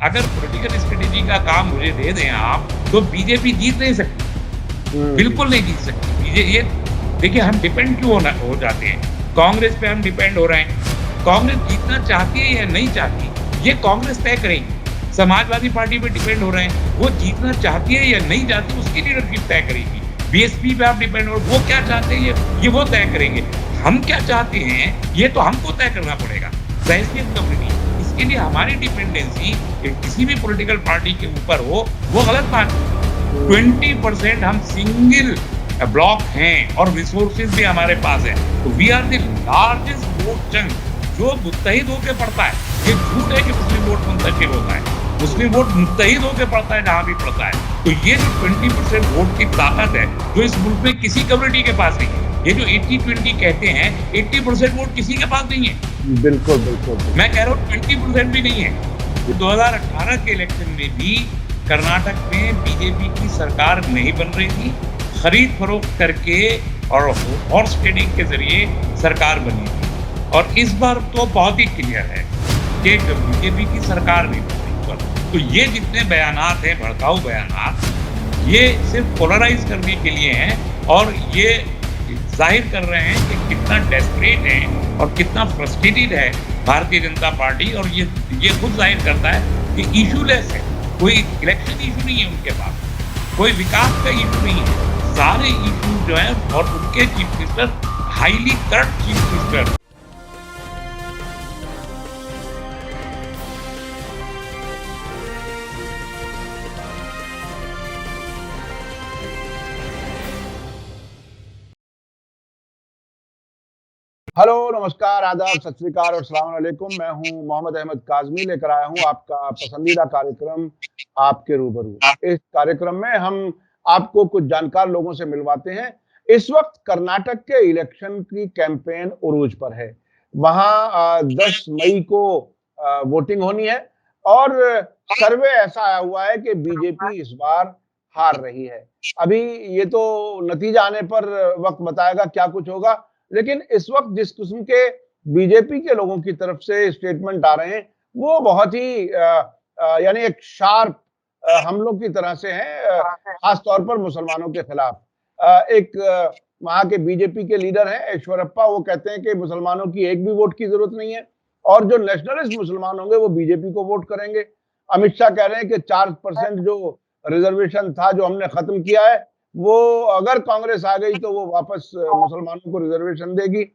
अगर political strategy का काम मुझे दे दें आप, तो बीजेपी जीत नहीं सकती, बिल्कुल नहीं जीत सकती। ये देखिए, हम डिपेंड क्यों हो जाते हैं? कांग्रेस पे हम डिपेंड हो रहे हैं। कांग्रेस जीतना चाहती है या नहीं चाहती, ये कांग्रेस तय करेगी। समाजवादी पार्टी पे डिपेंड हो रहे हैं, वो जीतना चाहती है या नहीं चाहती, उसकी लीडरशिप तय करेगी। बीएसपी पे आप डिपेंड हो, वो क्या चाहते हैं ये वो तय करेंगे। हम क्या चाहते हैं, ये तो हमको तय करना पड़ेगा। बहसियत कम्युनिटी, इसके लिए हमारी डिपेंडेंसी किसी भी पॉलिटिकल पार्टी के ऊपर हो, वो गलत बात है। 20% हम सिंगल ब्लॉक हैं और रिसोर्सेज भी हमारे पास है, तो we are the largest vote chunk जो मुत्तहिद होकर पड़ता है। ये झूठ है कि मुस्लिम वोट मुंतशिर होता है, मुस्लिम वोट मुत्तहिद होकर पड़ता है जहां भी पड़ता है। तो ये जो 20% वोट की ताकत है, जो इस मुल्क में किसी कम्युनिटी के पास नहीं है। ये जो 80-20 कहते हैं, 80% वोट किसी के पास नहीं है। बिल्कुल बिल्कुल। मैं कह रहा हूँ 20% भी नहीं है। 2018 के इलेक्शन में भी कर्नाटक में बीजेपी की सरकार नहीं बन रही थी, खरीद फरोख्त करके और हॉर्स ट्रेडिंग के जरिए सरकार बनी थी। और इस बार तो बहुत ही क्लियर है कि बीजेपी की सरकार नहीं बन रही। तो ये जितने बयानात हैं, भड़काऊ बयानात, ये सिर्फ पोलराइज करने के लिए हैं और ये जाहिर कर रहे हैं कि कितना डेस्परेट है और कितना फ्रस्ट्रेटेड है भारतीय जनता पार्टी। और ये खुद जाहिर करता है कि इशूलेस है, कोई इलेक्शन इशू नहीं है उनके पास, कोई विकास का इशू नहीं है। सारे इशू जो है, और उनके chief minister highly corrupt chief minister. Hello, नमस्कार, आदाब, सत श्री अकाल और अस्सलाम वालेकुम। मैं हूं मोहम्मद अहमद काज़मी, लेकर आया हूं आपका पसंदीदा कार्यक्रम आपके रूबरू। इस कार्यक्रम में हम आपको कुछ जानकार लोगों से मिलवाते हैं। इस वक्त कर्नाटक के इलेक्शन की कैंपेन उरूज पर है। वहां 10 मई को वोटिंग होनी है और सर्वे ऐसा आया हुआ है कि बीजेपी इस बार हार रही है। अभी ये तो नतीजा आने पर वक्त बताएगा क्या कुछ होगा, लेकिन इस वक्त जिस किस्म के बीजेपी के लोगों की तरफ से स्टेटमेंट आ रहे हैं, वो बहुत ही यानी एक शार्प हमलों की तरह से हैं, खास तौर पर मुसलमानों के खिलाफ। वहां के बीजेपी के लीडर हैं ईश्वरप्पा, वो कहते हैं कि मुसलमानों की एक भी वोट की जरूरत नहीं है और जो नेशनलिस्ट मुसलमान होंगे वो बीजेपी को वोट करेंगे। अमित शाह कह रहे हैं कि 4% जो रिजर्वेशन था, जो हमने खत्म किया है, वो अगर कांग्रेस आ गई तो वो वापस मुसलमानों को रिजर्वेशन देगी।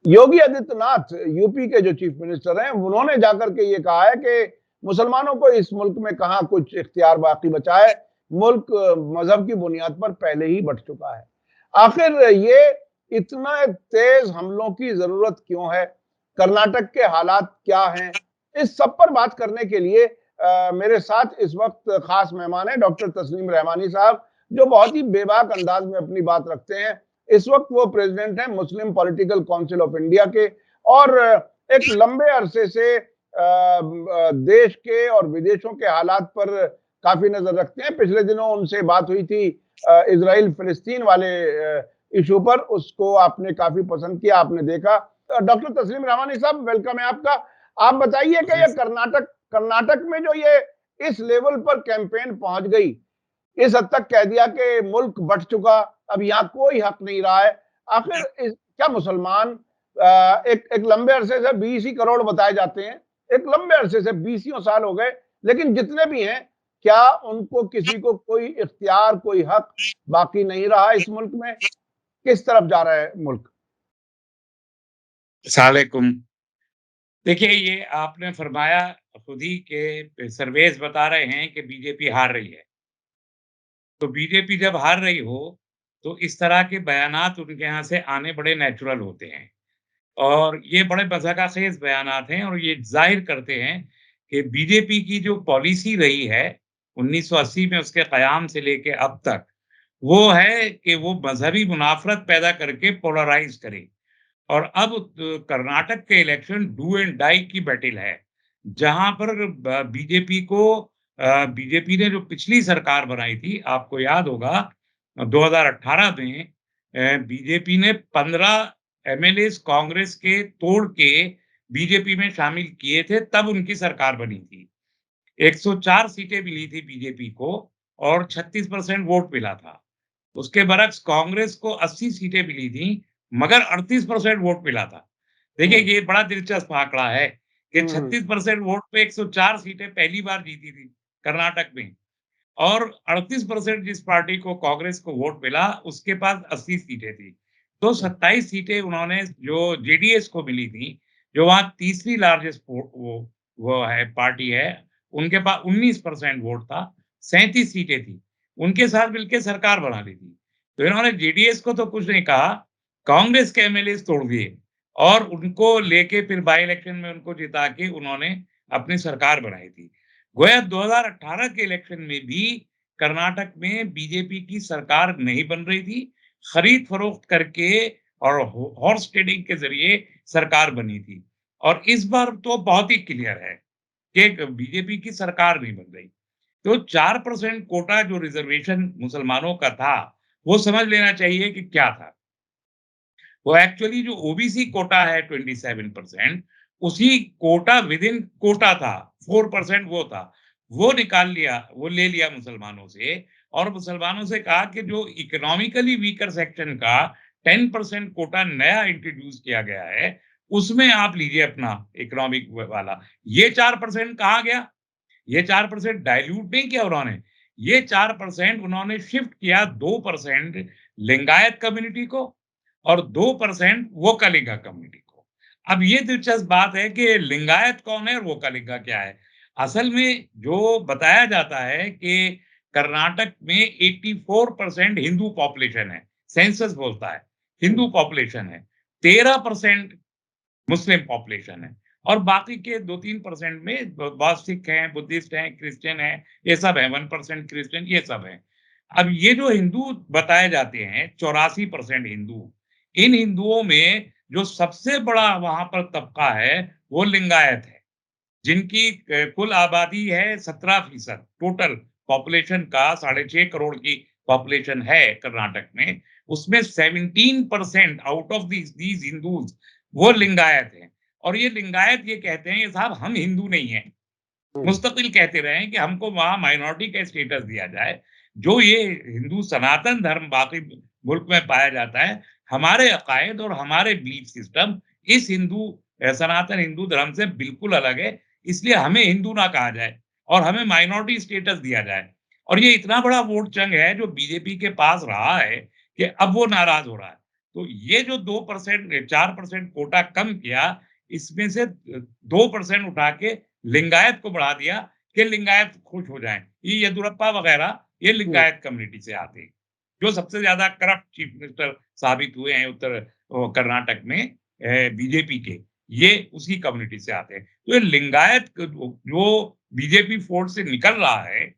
योगी आदित्यनाथ, यूपी के जो चीफ मिनिस्टर हैं, उन्होंने जाकर के ये कहा है कि मुसलमानों को इस मुल्क में कहां कुछ इख्तियार बाकी बचा है, मुल्क मजहब की बुनियाद पर पहले ही बंट चुका है। आखिर ये इतना तेज हमलों की जरूरत क्यों है? कर्नाटक के हालात क्या हैं? इस सब पर बात करने के लिए मेरे साथ इस वक्त खास मेहमान है डॉक्टर तस्लीम रहमानी साहब, जो बहुत ही बेबाक अंदाज में अपनी बात रखते हैं। इस वक्त वो प्रेसिडेंट हैं मुस्लिम पॉलिटिकल काउंसिल ऑफ इंडिया के और एक लंबे अरसे से देश के और विदेशों के हालात पर काफी नजर रखते हैं। पिछले दिनों उनसे बात हुई थी इजराइल फिलिस्तीन वाले इशू पर, उसको आपने काफी पसंद किया, आपने देखा। डॉक्टर तस्लीम रहमानी साहब, वेलकम है आपका। आप बताइए कि ये कर्नाटक में जो ये इस लेवल पर कैंपेन पहुंच गई, इस हद तक कह दिया कि मुल्क बट चुका, अब यहाँ कोई हक नहीं रहा है। आखिर क्या मुसलमान एक लंबे अरसे से 20 ही करोड़ बताए जाते हैं, एक लंबे अरसे से 20 साल हो गए, लेकिन जितने भी हैं, क्या उनको किसी को कोई इख्तियार, कोई हक बाकी नहीं रहा इस मुल्क में? किस तरफ जा रहा है मुल्क? सलाकुम। देखिए, ये आपने फरमाया खुद ही के सर्वेज बता रहे हैं कि बीजेपी हार रही है। तो बीजेपी जब हार रही हो, तो इस तरह के बयानात उनके यहाँ से आने बड़े नेचुरल होते हैं और ये बड़े मज़ाक़खेज़ बयानात हैं और ये ज़ाहिर करते हैं कि बीजेपी की जो पॉलिसी रही है 1980 में उसके क़याम से लेके अब तक, वो है कि वो मज़हबी मुनाफ़रत पैदा करके पोलराइज़ करे। और अब कर्नाटक के इलेक्शन डू एंड डाई की बैटल है, जहाँ पर बीजेपी को बीजेपी ने जो पिछली सरकार बनाई थी, आपको याद होगा 2018 में बीजेपी ने 15 एमएलएस कांग्रेस के तोड़ के बीजेपी में शामिल किए थे, तब उनकी सरकार बनी थी। 104 सीटें मिली थी बीजेपी को और 36% वोट मिला था। उसके बरक्स कांग्रेस को 80 सीटें मिली थी, मगर 38% वोट मिला था। देखिए, हुँ, ये बड़ा दिलचस्प आंकड़ा है कि हुँ, 36% वोट पे 104 सीटें पहली बार जीती थी कर्नाटक में और 38% जिस पार्टी को कांग्रेस को वोट मिला, उसके पास 80 सीटें थी। तो हुँ, 27 सीटें उन्होंने जो जेडीएस को मिली थी, जो वहाँ तीसरी लार्जेस्ट वो है पार्टी है, उनके पास 19% वोट था, 37 सीटें थी। उनके साथ मिलके सरकार बना ली थी। तो इन्होंने जेडीएस को तो कुछ नहीं कहा, कांग्रेस के एमएलएस तोड़ दिए और उनको लेके फिर बाय इलेक्शन में उनको जिता के उन्होंने अपनी सरकार बनाई थी। गोया 2018 के इलेक्शन में भी कर्नाटक में बीजेपी की सरकार नहीं बन रही थी। खरीद-फरोख्त करके और हॉर्स ट्रेडिंग के ज़रिए सरकार बनी थी। और इस बार तो बहुत ही क्लियर है कि बीजेपी की सरकार नहीं बन रही। तो 4% कोटा जो रिज़र्वेशन मुसलमानों का था, वो समझ लेना चाहिए कि क्या था। वो एक्चुअली जो ओबीसी कोटा है 27% उसी कोटा विदिन कोटा था, 4% वो था। वो निकाल लिया, वो ले लिया मुसलमानों से और मुसलमानों से कहा कि जो इकोनॉमिकली वीकर सेक्शन का 10% कोटा नया इंट्रोड्यूस किया गया है, उसमें आप लीजिए अपना इकोनॉमिक वाला। ये 4% कहाँ गया? ये 4% डाइल्यूट नहीं किया उन्होंने। ये 4% उन्होंने शिफ्ट किया 2% लिंगायत कम्युनिटी को और 2% वोकालिगा कम्युनिटी को। अब ये दिलचस्प बात है कि लिंगायत कौन है और वोकालिगा क्या है? असल में जो बताया जाता है कि कर्नाटक में 84% हिंदू पॉपुलेशन है, सेंसस बोलता है, हुँ, हिंदू पॉपुलेशन है। 13% मुस्लिम पॉपुलेशन है और बाकी के 2-3% में बहुत सिख हैं, बुद्धिस्ट हैं, क्रिश्चियन हैं, ये सब हैं, 1% क्रिश्चियन ये सब हैं। अब ये जो हिंदू बताए जाते हैं, 84% हिंदू, इन हिंदुओं में जो सबसे बड़ा वहाँ पर तबका है, वो लिंगायत है, जिनकी कुल आबादी है 17% टोटल पॉपुलेशन का 6.5 करोड़ की पॉपुलेशन है कर्नाटक में, उसमें 17% आउट ऑफ दीज़ हिंदूज़ वो लिंगायत हैं और ये लिंगायत ये कहते हैं कि साहब हम हिंदू नहीं हैं। हुँ, मुस्तकिल कहते रहे हैं कि हमको वहाँ माइनॉरिटी का स्टेटस दिया जाए। जो ये हिंदू सनातन धर्म बाकी मुल्क में पाया जाता है, हमारे अकायद और हमारे बिलीफ सिस्टम इस सनातन हिंदू धर्म से बिल्कुल अलग है, इसलिए हमें हिंदू ना कहा जाए और हमें माइनॉरिटी स्टेटस दिया जाए। और ये इतना बड़ा वोट चंक है जो बीजेपी के पास रहा है कि अब वो नाराज़ हो रहा है। तो ये जो 2% 4% कोटा कम किया, इसमें से 2% उठा के लिंगायत को बढ़ा दिया कि लिंगायत खुश हो जाएँ। ये येदियुरप्पा वगैरह ये हुँ, लिंगायत कम्युनिटी से आते हैं, जो सबसे ज़्यादा करप्ट चीफ मिनिस्टर साबित हुए हैं कर्नाटक में बीजेपी के, ये उसी कम्युनिटी से आते हैं। तो ये लिंगायत जो बीजेपी फोर्स से निकल रहा है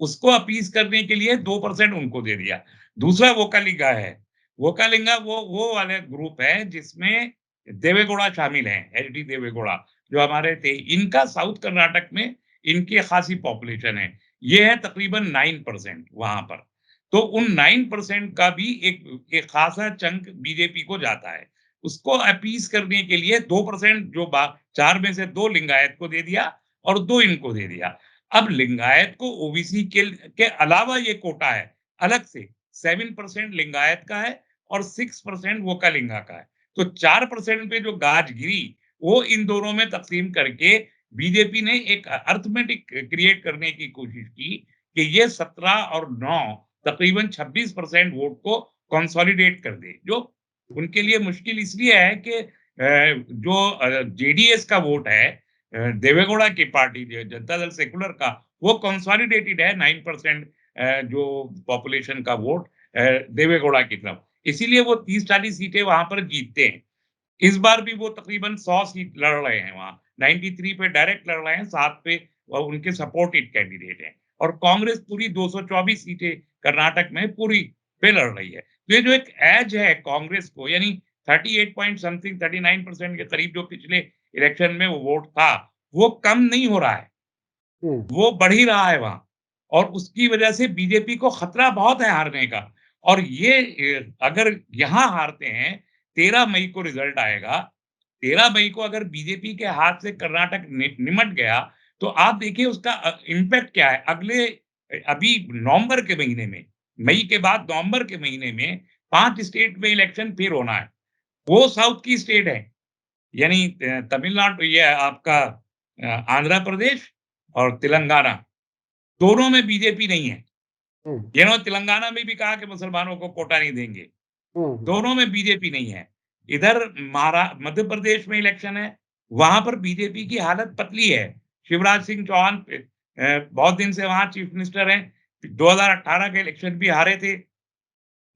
उसको अपीज़ करने के लिए 2% उनको दे दिया। दूसरा वोकालिगा है। वोकालिंगा वो वाले ग्रुप है जिसमें देवेगौड़ा शामिल हैं, एचडी देवेगौड़ा जो हमारे थे। इनका साउथ कर्नाटक में इनकी खासी पॉपुलेशन है। ये है तकरीबन 9% वहाँ पर। तो उन 9% का भी एक खासा चंक बीजेपी को जाता है। उसको अपीज़ करने के लिए 2% जो 4 में से 2 लिंगायत को दे दिया और 2 इनको दे दिया। अब लिंगायत को ओबीसी के अलावा ये कोटा है, अलग से 7% लिंगायत का है और 6% वोकालिंगा का है। तो 4% पे जो गाज गिरी, वो इन दोनों में तक़सीम करके बीजेपी ने एक अरिथमेटिक क्रिएट करने की कोशिश की कि ये 17 और 9 तकरीबन 26% वोट को कंसोलिडेट कर दे। जो उनके लिए मुश्किल इसलिए है कि जेडीएस का वोट है देवेगौड़ा की पार्टी जो जनता दल सेकुलर का वो कंसोलिडेटेड है 9% जो पॉपुलेशन का वोट देवेगौड़ा की तरफ। इसीलिए वो 30-40 सीटें वहां पर जीतते हैं। इस बार भी वो तकरीबन 100 सीट लड़ रहे हैं वहां 93 पे डायरेक्ट लड़ रहे हैं 7 पे उनके सपोर्टेड कैंडिडेट हैं और कांग्रेस पूरी 224 सीटें कर्नाटक में पूरी पे लड़ रही है। तो ये जो एक एज है कांग्रेस को यानी 38 पॉइंट समथिंग 39% के करीब जो पिछले इलेक्शन में वो वोट था, वो कम नहीं हो रहा है, हुँ, वो बढ़ ही रहा है वहाँ और उसकी वजह से बीजेपी को खतरा बहुत है हारने का और ये अगर यहाँ हारते हैं, 13 मई को रिजल्ट आएगा, 13 मई को अगर बीजेपी के हाथ से कर्नाटक निमट गया, तो आप देखिए उसका इम्पैक्ट क्या है। अगले अभी नवंबर के महीने में, मई के बाद नवंबर के महीने में 5 स्टेट में इलेक्शन फिर होना है। वो साउथ की स्टेट है, यानी तमिलनाडु, ये आपका आंध्र प्रदेश और तेलंगाना, दोनों में बीजेपी नहीं है। हुँ, इन्होंने तेलंगाना में भी कहा कि मुसलमानों को कोटा नहीं देंगे। हुँ, हुँ। दोनों में बीजेपी नहीं है। इधर मध्य प्रदेश में इलेक्शन है, वहाँ पर बीजेपी की हालत पतली है। शिवराज सिंह चौहान बहुत दिन से वहाँ चीफ मिनिस्टर हैं। 2018 के इलेक्शन भी हारे थे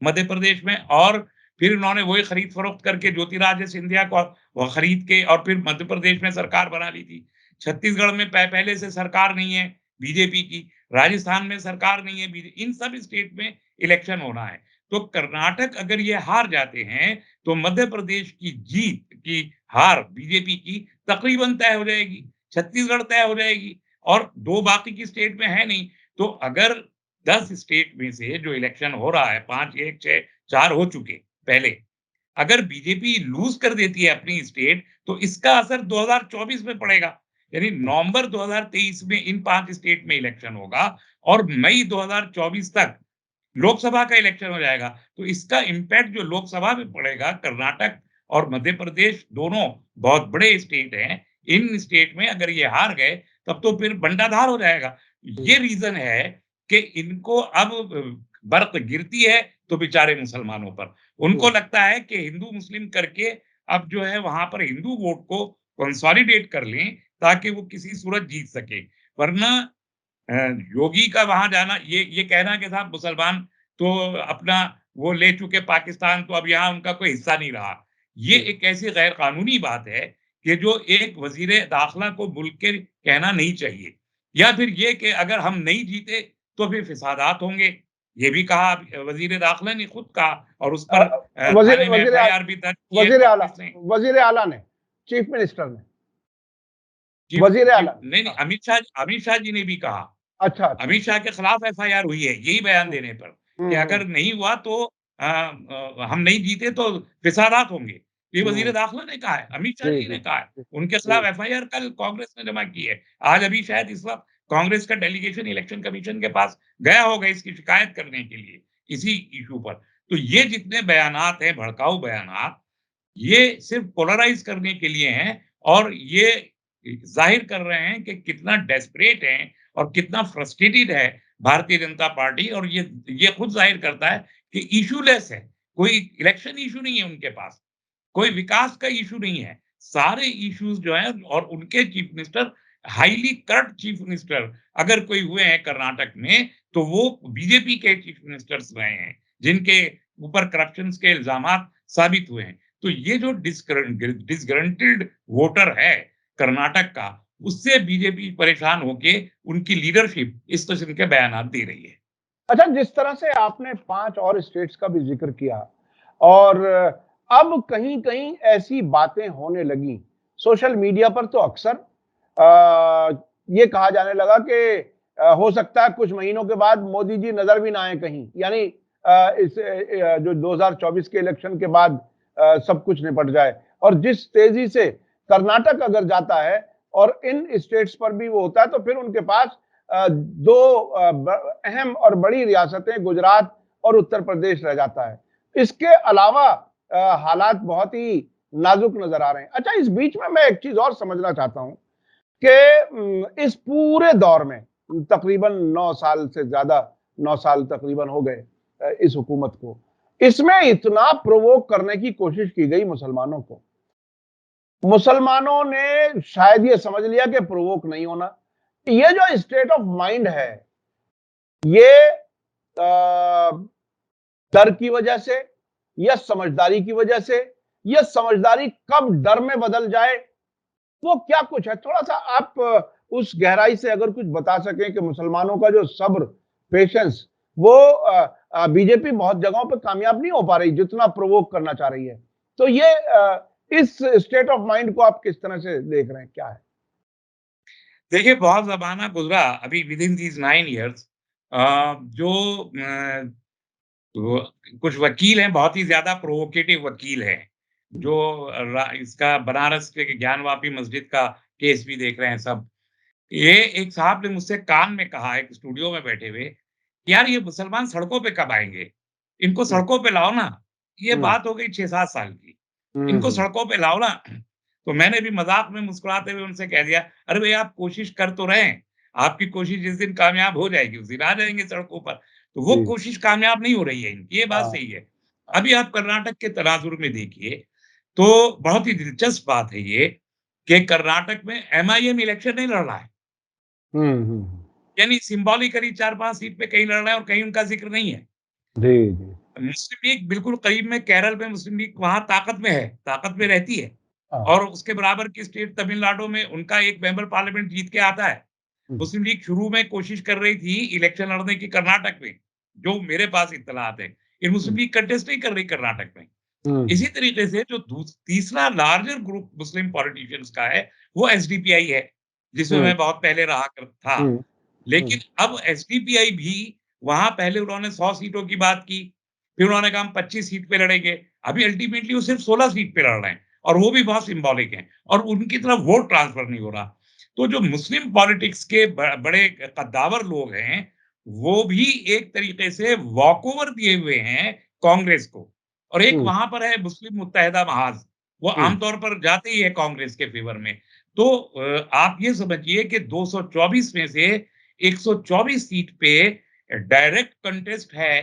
मध्य प्रदेश में, और फिर उन्होंने वही खरीद-फरोख्त करके ज्योतिरादित्य सिंधिया को वो खरीद के और फिर मध्य प्रदेश में सरकार बना ली थी। छत्तीसगढ़ में पहले से सरकार नहीं है बीजेपी की, राजस्थान में सरकार नहीं है इन सब स्टेट में इलेक्शन होना है। तो कर्नाटक अगर ये हार जाते हैं, तो मध्य प्रदेश की जीत की हार बीजेपी की तकरीबन तय हो जाएगी, छत्तीसगढ़ तय हो जाएगी, और 2 बाकी की स्टेट में है नहीं। तो अगर 10 स्टेट में से जो इलेक्शन हो रहा है, 5, 1, 6, 4 हो चुके पहले, अगर बीजेपी लूज़ कर देती है अपनी स्टेट, तो इसका असर 2024 में पड़ेगा। यानी नवंबर 2023 में इन 5 स्टेट में इलेक्शन होगा और मई 2024 तक लोकसभा का इलेक्शन हो जाएगा। तो इसका इम्पैक्ट जो लोकसभा में पड़ेगा, कर्नाटक और मध्य प्रदेश दोनों बहुत बड़े स्टेट हैं। इन स्टेट में अगर ये हार गए, तब तो फिर बंटाधार हो जाएगा। ये रीज़न है कि इनको अब बर्क़ गिरती है तो बेचारे मुसलमानों पर। उनको हुँ। लगता है कि हिंदू-मुस्लिम करके अब जो है वहाँ पर हिंदू वोट को कंसोलिडेट कर लें, ताकि वो किसी सूरत जीत सकें। वरना अ, योगी का वहाँ जाना, ये कहना कि साहब मुसलमान तो अपना वो ले चुके पाकिस्तान, तो अब यहाँ उनका कोई हिस्सा नहीं रहा। ये हुँ। एक ऐसी गैर कानूनी बात है कि जो एक वज़ीर दाखिला को मुल्क के कहना नहीं चाहिए। या फिर ये कि अगर हम नहीं जीते तो फिर फ़सादात होंगे। ये भी कहा वज़ीर दाखिला ने खुद कहा, और उस अ, पर वज़ीर थाने में वज़ीर आ एफआईआर भी दर्ज की है वज़ीर आला कांग्रेस ने। वज़ीर आला ने, चीफ मिनिस्टर ने, चीफ वज़ीर चीफ आला ने। नहीं, नहीं, हाँ, अमित शाह जी ने भी कहा। अच्छा, अच्छा, अमित अच्छा। शाह के खिलाफ एफआईआर हुई है, यही बयान हुँ, देने पर, कि हुँ, अगर हुँ, नहीं हुआ तो हम नहीं जीते तो फिसादात होंगे। ये वज़ीर हुँ। दाखिला ने कहा है, अमित शाह जी, जी जी, ने कहा है। जी, उनके जी। खिलाफ एफआईआर कल कांग्रेस ने जमा की है। आज अभी शायद इस वक़्त कांग्रेस का डेलीगेशन इलेक्शन कमीशन के पास गया होगा इसकी शिकायत करने के लिए, इसी इश्यू पर। तो ये जितने बयानात हैं, भड़काऊ बयानात, ये सिर्फ पोलराइज़ करने के लिए हैं, और ये ज़ाहिर कर रहे हैं कि कितना डेस्परेट हैं और कितना फ्रस्ट्रेटेड है भारतीय जनता पार्टी, और ये खुद ज़ाहिर करता है कि इश्यूलेस है। कोई इलेक्शन इश्यू नहीं है उनके पास, कोई विकास का इश्यू नहीं है। सारे इश्यूज़ जो हैं, और उनके chief minister highly corrupt chief minister अगर कोई हुए हैं कर्नाटक में, तो वो बीजेपी के चीफ मिनिस्टर्स रहे हैं, जिनके ऊपर करप्शंस के इल्ज़ामात साबित हुए हैं। तो ये जो डिसग्रंटेड वोटर है कर्नाटक का, उससे बीजेपी परेशान होके उनकी लीडरशिप इस किस्म के बयानात दे रही है। अच्छा, जिस तरह से आपने 5 और स्टेट्स का भी ज़िक्र किया और अब कहीं-कहीं ऐसी बातें होने लगी, सोशल मीडिया पर तो अक्सर ये कहा जाने लगा कि हो सकता है कुछ महीनों के बाद मोदी जी नज़र भी ना आएँ कहीं। यानी जो 2024 के इलेक्शन के बाद सब कुछ निपट जाए और जिस तेज़ी से कर्नाटक अगर जाता है और इन स्टेट्स पर भी वो होता है, तो फिर उनके पास 2 अहम और बड़ी रियासतें गुजरात और उत्तर प्रदेश रह जाता है। इसके अलावा हालात बहुत ही नाजुक नज़र आ रहे हैं। अच्छा, इस बीच में मैं एक चीज़ और समझना चाहता हूँ कि इस पूरे दौर में तकरीबन 9 साल से ज़्यादा 9 साल तकरीबन हो गए इस हुकूमत को। इसमें इतना प्रोवोक करने की कोशिश की गई मुसलमानों को। मुसलमानों ने शायद ये समझ लिया कि प्रोवोक नहीं होना। ये जो स्टेट ऑफ माइंड है, ये डर की वजह से या समझदारी की वजह से, या समझदारी कब डर में बदल जाए, वो क्या कुछ है? थोड़ा-सा आप उस गहराई से अगर कुछ बता सकें कि मुसलमानों का जो सब्र, पेशेंस वो बीजेपी बहुत जगहों पे कामयाब नहीं हो पा रही, जितना प्रोवोक करना चाह रही है। तो ये इस स्टेट ऑफ माइंड को आप किस तरह से देख रहे हैं? क्या है? देखिए, बहुत ज़माना गुज़रा अभी विदिन दीज़ 9 इयर्स, जो तो कुछ वकील हैं, बहुत ही ज़्यादा प्रोवोकेटिव वकील हैं, जो इसका बनारस के ज्ञानवापी मस्जिद का केस भी देख रहे हैं सब। ये एक साहब ने मुझसे कान में कहा एक स्टूडियो में बैठे हुए, यार ये मुसलमान सड़कों पे कब आएँगे? इनको हुँ, सड़कों पे लाओ ना। ये हुँ, बात हो गई 6-7 साल की। हुँ, इनको हुँ, सड़कों पे लाओ ना। तो मैंने भी मज़ाक में मुस्कुराते हुए उनसे कह दिया, "अरे भई आप कोशिश कर तो रहे हैं। आपकी कोशिश जिस दिन कामयाब हो जाएगी, उस दिन आ जाएँगे सड़कों पर।" तो वो जी, कोशिश कामयाब नहीं हो रही है इनकी, ये बात हाँ, सही है। हाँ, अभी आप कर्नाटक के तनाज़ुर में देखिए, तो बहुत ही दिलचस्प बात है ये कि कर्नाटक में एमआईएम इलेक्शन नहीं लड़ रहा है। हुँ, हुँ, यानी सिम्बॉलिकली 4-5 सीट पे कहीं लड़ रहा है और कहीं उनका ज़िक्र नहीं है। जी, जी, मुस्लिम लीग बिल्कुल करीब में केरल में मुस्लिम लीग वहाँ ताकत में है, ताकत में रहती है हाँ, और उसके बराबर की स्टेट तमिलनाडु में उनका एक मेंबर पार्लियामेंट जीत के आता है। हुँ, मुस्लिम लीग शुरू में कोशिश कर रही थी इलेक्शन लड़ने की कर्नाटक में, जो मेरे पास इत्तलात है। ये मुस्लिम हुँ, लीग कंटेस्ट नहीं कर रही कर्नाटक में। इसी हुँ, तरीके से जो तीसरा लार्जर ग्रुप मुस्लिम पॉलिटिशियंस का है, वो एसडीपीआई है, जिसमें हुँ, मैं बहुत पहले रहा कर था। हुँ, लेकिन हुँ, अब एसडीपीआई भी वहाँ पहले उन्होंने 100 सीटों की बात की, फिर उन्होंने कहा हम 25 सीट पे लड़ेंगे। अभी अल्टीमेटली वो सिर्फ 16 सीट पे लड़ रहे हैं और वो भी बहुत सिंबॉलिक हैं और उनकी तरफ वोट ट्रांसफर नहीं हो रहा। तो जो मुस्लिम पॉलिटिक्स के बड़े कद्दावर लोग हैं, वो भी एक तरीके से वॉकओवर दिए हुए हैं कांग्रेस को और एक हुँ, वहाँ पर है मुस्लिम मुत्तहिदा महाज़, वो हुँ, आमतौर पर जाते ही है कांग्रेस के फेवर में। तो आप ये समझिए कि 224 में से 124 सीट पे डायरेक्ट कंटेस्ट है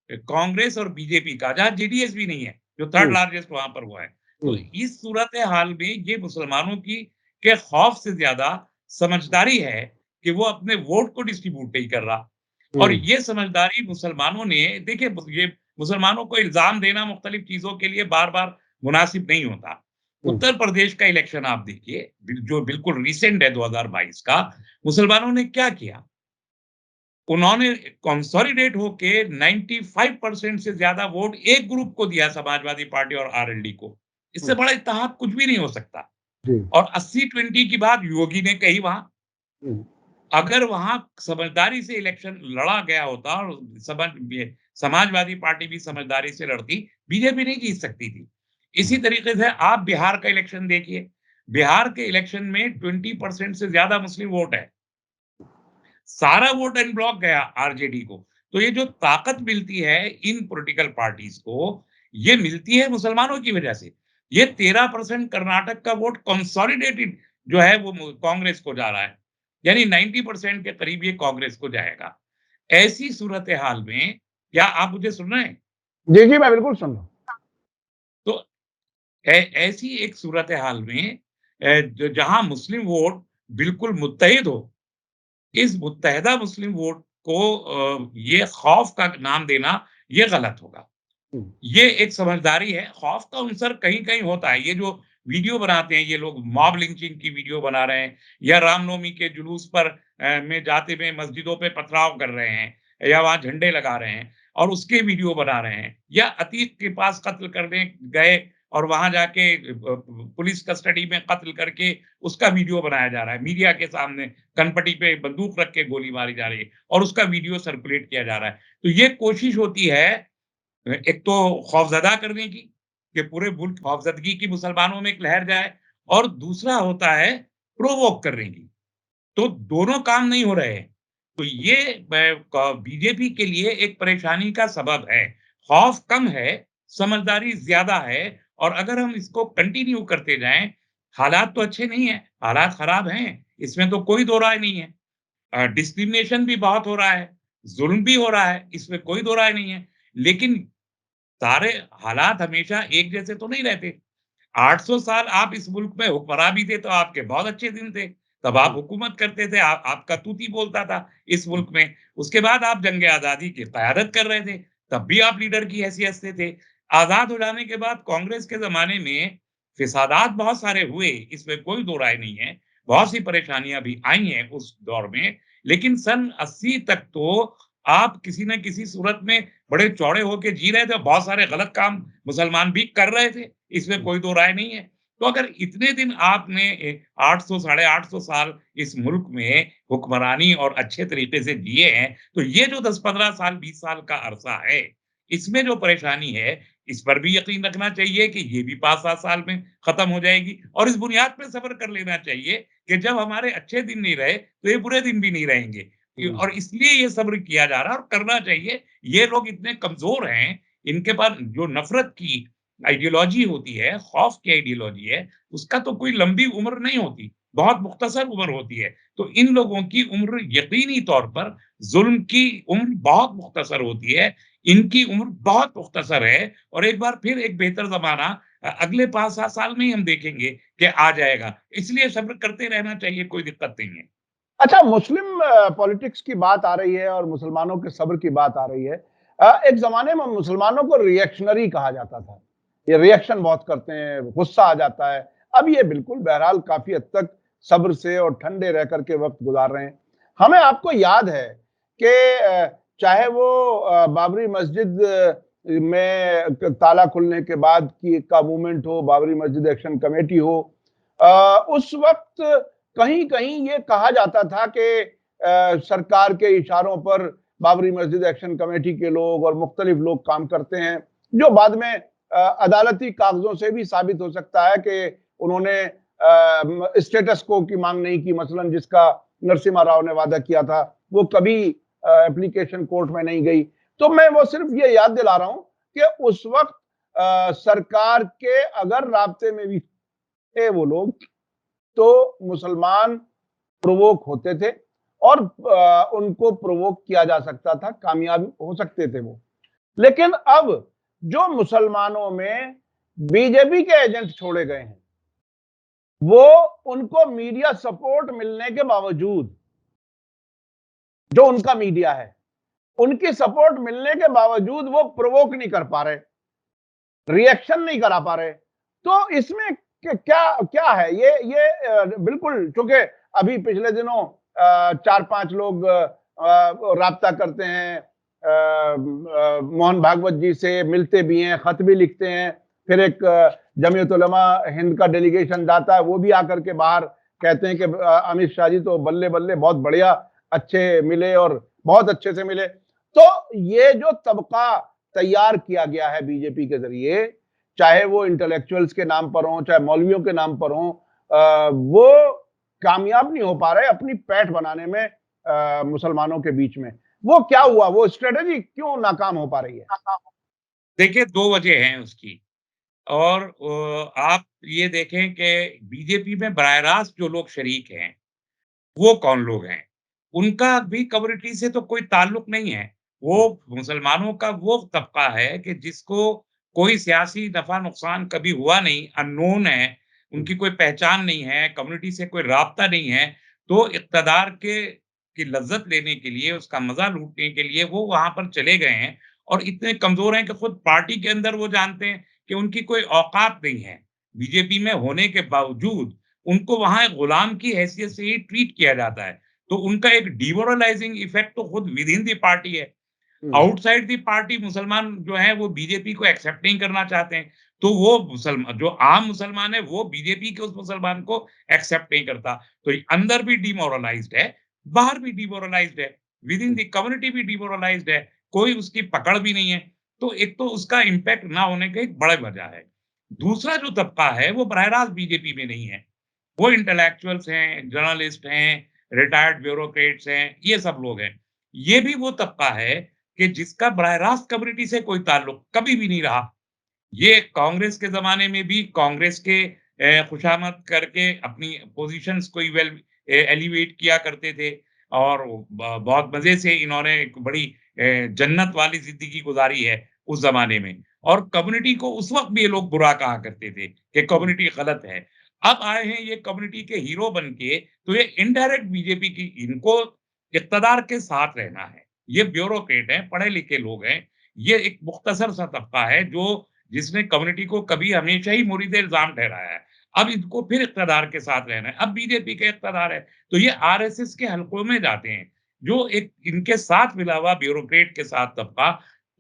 कांग्रेस और बीजेपी का, जहाँ जेडीएस भी नहीं है, जो थर्ड हुँ, लार्जेस्ट वहाँ पर वो है। तो हुँ, इस सूरत-ए-हाल में ये मुसलमानों की के खौफ से ज़्यादा समझदारी है कि वो अपने वोट को डिस्ट्रीब्यूट नहीं कर रहा। और हुँ, ये समझदारी मुसलमानों ने देखिए ये मुसलमानों को इल्ज़ाम देना मुख्तलिफ चीज़ों के लिए बार-बार मुनासिब नहीं होता। हुँ, उत्तर प्रदेश का इलेक्शन आप देखिए, जो बिल्कुल रिसेंट है 2022 का, मुसलमानों ने क्या किया? उन्होंने कंसोलिडेट होके 95% से ज़्यादा वोट एक ग्रुप को दिया समाजवादी पार्टी और आरएलडी को। इससे हुँ, बड़ा इत्तेहाद कुछ भी नहीं हो सकता। जी, और 80-20 की बात योगी ने कही वहाँ। हुँ, अगर वहाँ समझदारी से इलेक्शन लड़ा गया होता और समाजवादी पार्टी भी समझदारी से लड़ती, बीजेपी नहीं जीत सकती थी। इसी हुँ, तरीके से आप बिहार का इलेक्शन देखिए। बिहार के इलेक्शन में 20% से ज़्यादा मुस्लिम वोट है। सारा वोट एन ब्लॉक गया आरजेडी को। तो ये जो ताकत मिलती है इन पॉलिटिकल पार्टीज को, ये मिलती है मुसलमानों की वजह से। ये 13% कर्नाटक का वोट कंसोलिडेटेड जो है वो कांग्रेस को जा रहा है। यानी 90% के करीब ये कांग्रेस को जाएगा। ऐसी सूरत-ए-हाल में क्या आप मुझे सुन रहे हैं? जी, जी, मैं बिल्कुल सुन रहा हूँ। तो ऐसी एक सूरत-ए-हाल में जहाँ मुस्लिम वोट बिल्कुल मुत्तहिद हो, इस मुत्तहिदा मुस्लिम वोट को ये खौफ का नाम देना ये गलत होगा। हुँ, ये एक समझदारी है, खौफ का अवसर कहीं-कहीं होता है। ये जो वीडियो बनाते हैं ये लोग मॉब लिंचिंग की वीडियो बना रहे हैं या रामनवमी के जुलूस पर में जाते हुए मस्जिदों पे पथराव कर रहे हैं या वहाँ झंडे लगा रहे हैं और उसके वीडियो बना रहे हैं या अतीक के पास कत्ल करने गए और वहाँ जाके पुलिस कस्टडी में कत्ल करके उसका वीडियो बनाया जा रहा है। मीडिया के सामने कनपटी पे बंदूक रख के गोली मारी जा रही है और उसका वीडियो सर्कुलेट किया जा रहा है। तो ये कोशिश होती है एक तो खौफज़दा करने की, कि पूरे मुल्क खौफज़दगी की मुसलमानों में एक लहर जाए और दूसरा होता है प्रोवोक करने की। तो दोनों काम नहीं हो रहे हैं। तो ये बीजेपी के लिए एक परेशानी का सबब है। खौफ कम है, समझदारी ज़्यादा है और अगर हम इसको कंटिन्यू करते जाएँ, हालात तो अच्छे नहीं हैं, हालात खराब हैं, इसमें तो कोई दो राय नहीं है। डिस्क्रिमिनेशन भी बहुत हो रहा है, ज़ुल्म भी हो रहा है, इसमें कोई दो राय नहीं है। लेकिन सारे हालात हमेशा एक जैसे तो नहीं रहते। 800 साल आप इस मुल्क में हुक्मरान भी थे तो आपके बहुत अच्छे दिन थे। तब आप हुँ, हुकूमत करते थे, आपका तूती बोलता था इस मुल्क में। उसके बाद आप जंग-ए-आज़ादी की क़यादत कर रहे थे, तब भी आप लीडर की हैसियत से थे। आज़ाद हो जाने के बाद कांग्रेस के ज़माने में फ़िसादात बहुत सारे हुए, इसमें कोई दो राय नहीं है। बहुत सी परेशानियाँ भी आई हैं उस दौर में, लेकिन सन 80 तक तो आप किसी न किसी सूरत में बड़े चौड़े होके जी रहे थे, बहुत सारे गलत काम मुसलमान भी कर रहे थे, इसमें हुँ, कोई दो राय नहीं है। तो अगर इतने दिन आपने 800 साढ़े 800 साल इस मुल्क में हुक्मरानी और अच्छे तरीके से जिए हैं, तो ये जो 10-15 साल, 20 साल का अरसा है, इसमें जो परेशानी है, इस पर भी यकीन रखना चाहिए कि ये भी 5-7 साल में खत्म हो जाएगी और इस बुनियाद पे सब्र कर लेना चाहिए कि जब हमारे अच्छे दिन नहीं रहे, तो ये बुरे दिन भी नहीं रहेंगे। और इसलिए ये सब्र किया जा रहा है और करना चाहिए। ये लोग इतने कमज़ोर हैं, इनके पास जो नफ़रत की आइडियोलॉजी होती है, खौफ की आइडियोलॉजी है, उसका तो कोई लंबी उम्र नहीं होती, बहुत मुख्तसर उम्र होती है। तो इन लोगों की उम्र यकीनी तौर पर ज़ुल्म की उम्र बहुत मुख्तसर होती है, इनकी उम्र बहुत मुख्तसर है और एक बार फिर एक बेहतर ज़माना अगले 5-7 साल में ही हम देखेंगे कि आ जाएगा। इसलिए सब्र करते रहना चाहिए, कोई दिक्कत नहीं है। अच्छा, मुस्लिम पॉलिटिक्स की बात आ रही है और मुसलमानों के सब्र की बात आ रही है। एक ज़माने में मुसलमानों को रिएक्शनरी कहा जाता था। ये रिएक्शन बहुत करते हैं, गुस्सा आ जाता है। अब ये बिल्कुल बहरहाल काफ़ी हद तक सब्र से और ठंडे रह कर के वक़्त गुज़ार रहे हैं। हमें आपको याद है कि चाहे वो बाबरी मस्जिद में ताला खुलने के बाद की का मूवमेंट हो, बाबरी मस्जिद एक्शन कमेटी हो, उस वक़्त कहीं-कहीं ये कहा जाता था कि सरकार के इशारों पर बाबरी मस्जिद एक्शन कमेटी के लोग और मुख्तलिफ लोग काम करते हैं, जो बाद में अदालती कागज़ों से भी साबित हो सकता है कि उन्होंने स्टेटस को की मांग नहीं की, मसलन जिसका नरसिम्हा राव ने वादा किया था, वो कभी एप्लीकेशन कोर्ट में नहीं गई। तो मैं वो सिर्फ ये याद दिला रहा हूँ कि उस वक़्त सरकार के अगर राब्ते में भी थे वो लोग, तो मुसलमान प्रोवोक होते थे और उनको प्रोवोक किया जा सकता था, कामयाब हो सकते थे वो। लेकिन अब जो मुसलमानों में बीजेपी के एजेंट छोड़े गए हैं, वो उनको मीडिया सपोर्ट मिलने के बावजूद, जो उनका मीडिया है, उनकी सपोर्ट मिलने के बावजूद वो प्रोवोक नहीं कर पा रहे, रिएक्शन नहीं करा पा रहे। तो इसमें क्या क्या है? ये बिल्कुल, चूंकि अभी पिछले दिनों 4-5 लोग राब्ता करते हैं, मोहन भागवत जी से मिलते भी हैं, खत भी लिखते हैं। फिर एक जमीयत उलमा हिंद का डेलीगेशन जाता है, वो भी आकर के बाहर कहते हैं कि अमित शाह जी तो बल्ले बल्ले बहुत बढ़िया, अच्छे मिले और बहुत अच्छे से मिले। तो ये जो तबका तैयार किया गया है बीजेपी के जरिए, चाहे वो इंटेलेक्चुअल्स के नाम पर हो, चाहे मौलवियों के नाम पर हो, वो कामयाब नहीं हो पा रहे अपनी पैठ बनाने में मुसलमानों के बीच में। वो क्या हुआ? वो स्ट्रेटेजी क्यों नाकाम हो पा रही है? देखिए 2 वजह हैं उसकी। और आप ये देखें कि बीजेपी में बराह रास्त जो लोग शरीक हैं, वो कौन लोग हैं? उनका भी कम्युनिटी से तो कोई ताल्लुक नहीं है। वो मुसलमानों का वो तबका है कि जिसको कोई सियासी नफ़ा-नुकसान कभी हुआ नहीं, अननोन है, उनकी कोई पहचान नहीं है, कम्युनिटी से कोई राब्ता नहीं है, तो इक़्तिदार के की लज़्ज़त लेने के लिए, उसका मज़ा लूटने के लिए वो वहाँ पर चले गए हैं और इतने कमज़ोर हैं कि खुद पार्टी के अंदर वो जानते हैं कि उनकी कोई औकात नहीं है। बीजेपी में होने के बावजूद उनको वहाँ एक गुलाम की हैसियत से ही ट्रीट किया जाता है। तो उनका एक डिमोरलाइजिंग इफ़ेक्ट तो खुद विदिन द पार्टी है। हुँ, आउटसाइड द पार्टी मुसलमान जो हैं वो बीजेपी को एक्सेप्ट नहीं करना चाहते हैं। तो वो जो आम मुसलमान है वो बीजेपी के उस मुसलमान को एक्सेप्ट नहीं करता। तो अंदर भी डिमोरलाइज़्ड है, बाहर भी डिमोरलाइज़्ड है, विदिन हुँ, द कम्युनिटी भी डिमोरलाइज़्ड है, कोई उसकी पकड़ भी नहीं है। तो एक तो उसका इम्पैक्ट ना होने का एक बड़ा वजह है। दूसरा जो तबका है वो बराह रास्त बीजेपी में नहीं है। वो इंटेलेक्चुअल्स हैं, जर्नलिस्ट हैं, रिटायर्ड ब्यूरोक्रेट्स हैं, ये सब लोग हैं। ये भी वो तबका है कि जिसका बराह रास्त कम्युनिटी से कोई ताल्लुक कभी भी नहीं रहा। ये कांग्रेस के ज़माने में भी कांग्रेस के खुशामद करके अपनी पोज़ीशंस को एलिवेट किया करते थे और बहुत मज़े से इन्होंने एक बड़ी जन्नत वाली ज़िंदगी गुज़ारी है उस ज़माने में। और कम्युनिटी को उस वक़्त भी ये लोग बुरा कहा करते थे कि हुँ, कम्युनिटी गलत है। अब आए हैं ये कम्युनिटी के हीरो बन के, तो ये इनडायरेक्ट बीजेपी की इनको इक़्तिदार के साथ रहना है। ये ब्यूरोक्रेट हैं, पढ़े-लिखे लोग हैं। ये एक मुख्तसर सा तबका है जो जिसने कम्युनिटी को कभी हमेशा ही मुरीद-ए-इल्ज़ाम ठहराया है। अब इनको फिर इक़्तिदार के साथ रहना है। अब बीजेपी का इक़्तिदार है, तो ये आरएसएस के हलकों में जाते हैं। जो एक इनके साथ मिला हुआ ब्यूरोक्रेट के साथ तबका,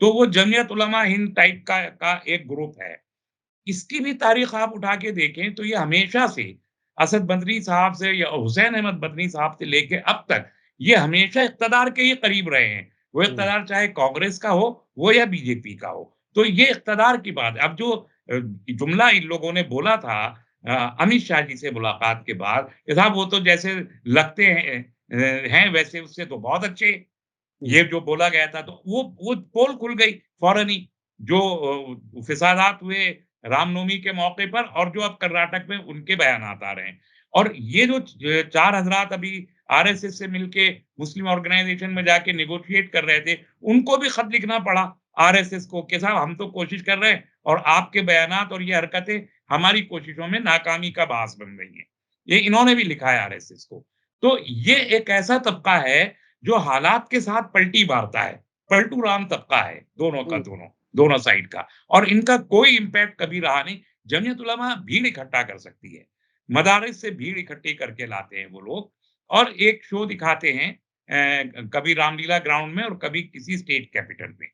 तो वो जमीयत उलमा हिंद टाइप का एक ग्रुप है। इसकी भी तारीख आप उठा के देखें तो ये हमेशा से असद बदरी साहब से या हुसैन अहमद बदरी साहब से लेके अब तक ये हमेशा इक़्तिदार के ही करीब रहे हैं। वो हुँ, इक़्तिदार चाहे कांग्रेस का हो, वो या बीजेपी का हो। तो ये इक़्तिदार की बात है। अब जो जुमला इन लोगों ने बोला था अमित शाह जी से मुलाकात के बाद कि साहब वो तो जैसे लगते हैं वैसे उससे तो बहुत अच्छे। हुँ, ये जो बोला गया था तो वो पोल खुल गई फौरन ही। जो फिसादात हुए रामनवमी के मौके पर और जो अब कर्नाटक में उनके बयानात आ रहे हैं। और ये जो 4 हज़रात अभी आरएसएस से मिलके मुस्लिम ऑर्गेनाइजेशन में जाके नेगोशिएट कर रहे थे, उनको भी खत लिखना पड़ा आरएसएस को कि साहब हम तो कोशिश कर रहे हैं और आपके बयानात और ये हरकतें हमारी कोशिशों में नाकामी का बाँस बन रही हैं। ये इन्होंने भी लिखा है आरएसएस को। तो ये एक ऐसा तबका है जो हालात के साथ पलटी मारता है। पलटू राम तबका है, दोनों का हुँ, दोनों, दोनों साइड का और इनका कोई इम्पैक्ट कभी रहा नहीं। जमीयत उलमा भीड़ इकट्ठा कर सकती है। मदारिस से भीड़ इकट्ठी करके लाते हैं वो लोग और एक शो दिखाते हैं कभी रामलीला ग्राउंड में और कभी किसी स्टेट कैपिटल में।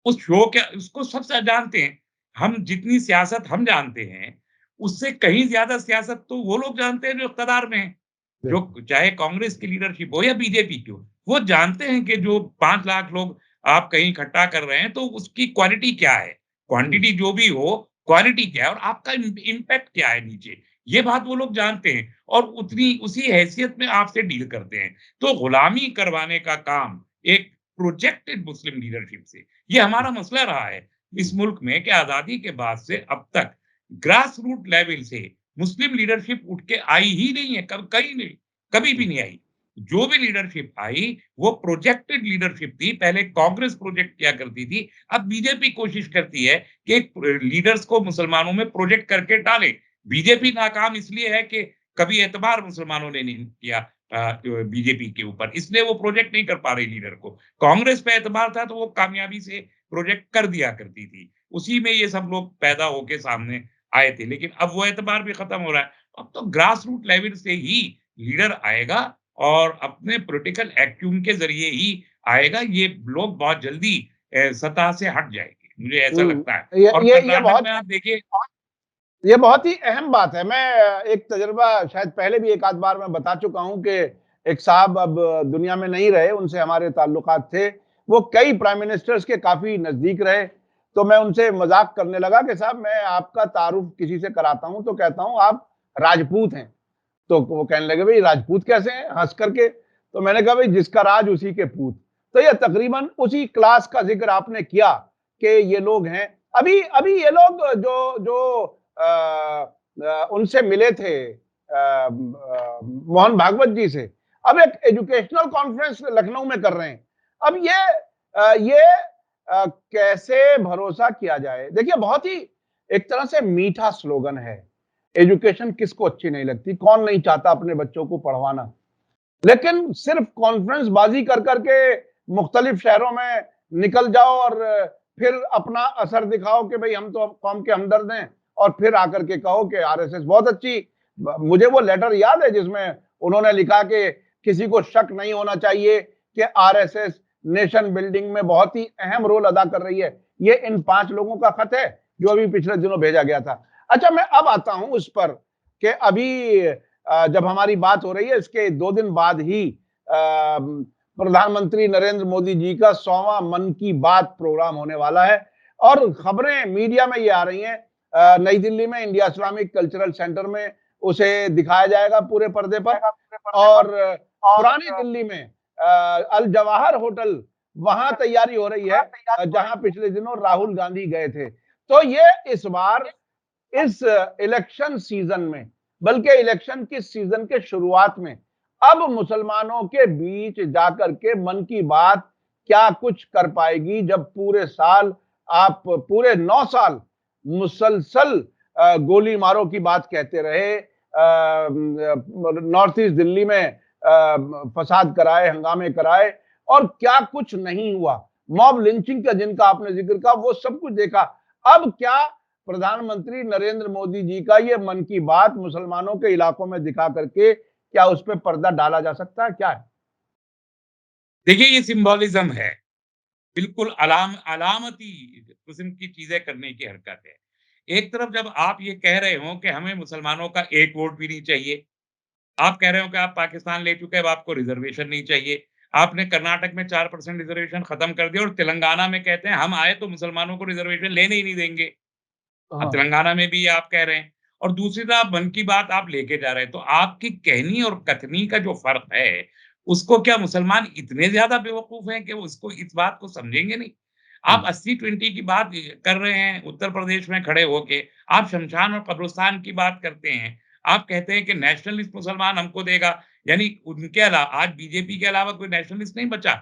उस शो के उसको सब जानते हैं। हम जितनी सियासत हम जानते हैं, उससे कहीं ज़्यादा सियासत तो वो लोग जानते हैं जो इक़्तिदार में हैं। बिल्कुल। जो चाहे कांग्रेस की लीडरशिप हो या बीजेपी की हो, वो जानते हैं कि जो 5 लाख लोग आप कहीं इकट्ठा कर रहे हैं, तो उसकी क्वालिटी क्या है? हुँ, क्वांटिटी जो भी हो, क्वालिटी क्या है और आपका इम्पैक्ट क्या है नीचे? ये बात वो लोग जानते हैं और उतनी उसी हैसियत में आपसे डील करते हैं। तो गुलामी करवाने का काम एक प्रोजेक्टेड मुस्लिम लीडरशिप से, ये हुँ, हमारा मसला रहा है इस मुल्क में कि आज़ादी के बाद से अब तक ग्रास रूट लेवल से मुस्लिम लीडरशिप उठ के आई ही नहीं है, कब कहीं नहीं। कभी भी हुँ, नहीं आई। जो भी लीडरशिप आई, वो प्रोजेक्टेड लीडरशिप थी। पहले कांग्रेस प्रोजेक्ट किया करती थी, अब बीजेपी कोशिश करती है कि लीडर्स को मुसलमानों में प्रोजेक्ट करके डाले। बीजेपी नाकाम इसलिए है कि कभी एतबार मुसलमानों ने नहीं किया बीजेपी के ऊपर, इसलिए वो प्रोजेक्ट नहीं कर पा रही लीडर को। कांग्रेस पे एतबार था, तो वो कामयाबी से प्रोजेक्ट कर दिया करती थी। उसी में ये सब लोग पैदा होके सामने आए थे, लेकिन अब वो एतबार भी खत्म हो रहा है। अब तो ग्रास रूट लेवल से ही लीडर आएगा और अपने पॉलिटिकल एक्यूम के ज़रिए ही आएगा। ये लोग बहुत जल्दी सत्ता से हट जाएँगे, मुझे ऐसा हुँ। लगता है। ये और ये ये कर्नाटक बहुत में आप देखिए ये बहुत ही अहम बात है। मैं एक तजुर्बा शायद पहले भी एक आध बार मैं बता चुका हूँ कि एक साहब अब दुनिया में नहीं रहे, उनसे हमारे ताल्लुकात थे। वो कई प्राइम मिनिस्टर्स के काफ़ी नज़दीक रहे। तो मैं उनसे मज़ाक करने लगा कि साहब मैं आपका तारुफ़ किसी से कराता हूँ तो कहता हूँ आप राजपूत हैं। तो वो कहने लगे भई राजपूत कैसे हैं? हँस करके। तो मैंने कहा भई जिसका राज उसी के पूत। तो ये तकरीबन उसी क्लास का ज़िक्र आपने किया कि ये लोग हैं। अभी अभी ये लोग जो जो उनसे मिले थे मोहन भागवत जी से, अब एक एजुकेशनल कॉन्फ्रेंस लखनऊ में कर रहे हैं। अब ये कैसे भरोसा किया जाए? देखिए बहुत ही एक तरह से मीठा स्लोगन है। एजुकेशन किसको अच्छी नहीं लगती? कौन नहीं चाहता अपने बच्चों को पढ़वाना? लेकिन सिर्फ कॉन्फ्रेंस बाजी कर करके मुख्तलिफ शहरों में निकल जाओ और फिर अपना असर दिखाओ कि भाई हम तो कौम के हमदर्द हैं और फिर आकर के कहो कि आरएसएस बहुत अच्छी मुझे वो लेटर याद है जिसमें उन्होंने लिखा कि किसी को शक नहीं होना चाहिए कि आरएसएस नेशन बिल्डिंग में बहुत ही अहम रोल अदा कर रही है। ये इन 5 लोगों का खत है जो अभी पिछले दिनों भेजा गया था। अच्छा मैं अब आता हूं उस पर कि अभी जब हमारी बात हो रही है इसके 2 दिन बाद ही प्रधानमंत्री नरेंद्र मोदी जी का 100वां मन की बात प्रोग्राम होने वाला है और खबरें मीडिया में ये आ रही हैं नई दिल्ली में इंडिया इस्लामिक कल्चरल सेंटर में उसे दिखाया जाएगा पूरे पर्दे पर और पुरानी दिल्ली में अल जवाहर होटल वहां तैयारी हो रही है जहां पिछले दिनों राहुल गांधी गए थे। तो ये इस बार इस इलेक्शन सीजन में बल्कि इलेक्शन की सीजन के शुरुआत में अब मुसलमानों के बीच जाकर के मन की बात क्या कुछ कर पाएगी जब पूरे साल आप पूरे 9 साल मुसलसल गोली मारो की बात कहते रहे नॉर्थ ईस्ट दिल्ली में फसाद कराए हंगामे कराए और क्या कुछ नहीं हुआ मॉब लिंचिंग का जिनका आपने जिक्र कहा वो सब कुछ देखा अब क्या प्रधानमंत्री नरेंद्र मोदी जी का ये मन की बात मुसलमानों के इलाकों में दिखा करके क्या उस पे पर्दा डाला जा सकता है क्या है? देखिए ये सिंबोलिज़्म है। बिल्कुल अलामती किस्म की चीज़ें करने की हरकत है। एक तरफ जब आप ये कह रहे हो कि हमें मुसलमानों का एक वोट भी नहीं चाहिए, आप कह रहे हो कि आप पाकिस्तान ले चुके हैं, अब आपको रिज़र्वेशन नहीं चाहिए। आपने कर्नाटक में 4% रिजर्वेशन खत्म कर दिया और तेलंगाना में कहते हैं हम आए तो मुसलमानों को रिजर्वेशन लेने ही नहीं देंगे। हाँ, तेलंगाना में भी ये आप कह रहे हैं और दूसरी तरफ मन की बात आप लेके जा रहे हैं। तो आपकी कहनी और कथनी का जो फ़र्क है, उसको क्या मुसलमान इतने ज़्यादा बेवकूफ़ हैं कि वो उसको इस बात को समझेंगे नहीं? आप हुँ, 80-20 की बात कर रहे हैं उत्तर प्रदेश में खड़े होके, आप शमशान और कब्रिस्तान की बात करते हैं। आप कहते हैं कि नेशनलिस्ट मुसलमान हमको देगा, यानी उनके आज बीजेपी के अलावा कोई नेशनलिस्ट नहीं बचा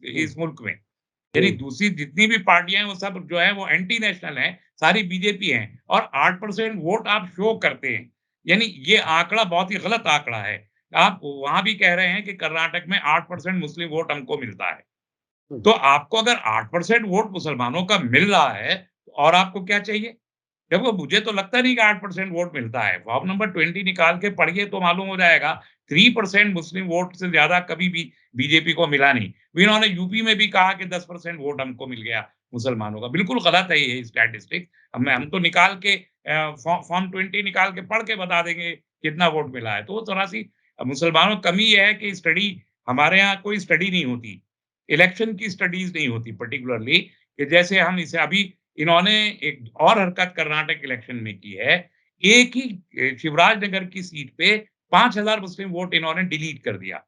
हुँ, इस मुल्क में। यानी हुँ, दूसरी जितनी भी पार्टियाँ हैं वो सब जो है वो एंटी नेशनल हैं, सारी बीजेपी हैं और 8% वोट आप शो करते हैं। यानी ये आंकड़ा बहुत ही गलत आंकड़ा है। आप वहाँ भी कह रहे हैं कि कर्नाटक में 8% मुस्लिम वोट हमको मिलता है। हुँ, तो आपको अगर 8% वोट मुसलमानों का मिल रहा है, तो और आपको क्या चाहिए? देखो मुझे तो लगता नहीं कि 8% वोट मिलता है। फॉर्म नंबर 20 निकाल के पढ़िए तो मालूम हो जाएगा 3% मुस्लिम वोट से ज़्यादा कभी भी बीजेपी को मिला नहीं। इन्होंने यूपी में भी कहा कि 10% वोट हमको मिल गया मुसलमानों का। बिल्कुल गलत है ये स्टैटिस्टिक। हम तो निकाल के फॉर्म 20 निकाल के पढ़ के बता देंगे कितना वोट मिला है। तो वो थोड़ा-सी मुसलमानों में कमी ये है कि स्टडी हमारे यहाँ कोई स्टडी नहीं होती। इलेक्शन की स्टडीज़ नहीं होती पार्टिकुलरली कि जैसे हम इसे अभी इन्होंने एक और हरकत कर्नाटक इलेक्शन में की है। एक ही शिवराज नगर की सीट पे 5,000 मुस्लिम वोट इन्होंने डिलीट कर दिया,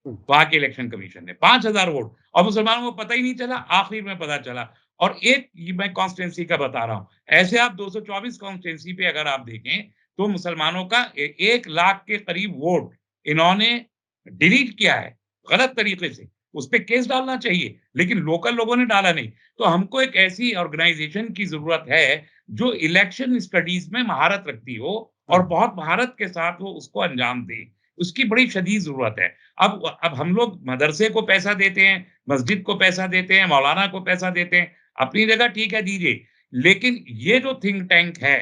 हुँ, वहाँ के इलेक्शन कमीशन ने 5,000 वोट और मुसलमानों को पता ही नहीं चला, आखिर में पता चला। और एक ये मैं कॉन्स्टिट्यूएंसी का बता रहा हूँ। ऐसे आप 224 कॉन्स्टिट्यूएंसी पे अगर आप देखें, तो मुसलमानों का 1 लाख के करीब वोट इन्होंने डिलीट किया है, गलत तरीके से। उसपे केस डालना चाहिए, लेकिन लोकल लोगों ने डाला नहीं। तो हमको एक ऐसी ऑर्गनाइज़ेशन की ज़रूरत है, जो इलेक्शन स्टडीज़ में महारत रखती हो और हुँ, बहुत महारत के साथ वो उसको अंजाम दे। उसकी बड़ी शदीद ज़रूरत है। अब हम लोग मदरसे को पैसा देते हैं, मस्जिद को पैसा देते हैं, मौलाना को पैसा देते हैं, अपनी जगह ठीक है दीजिए। लेकिन ये जो थिंक टैंक है,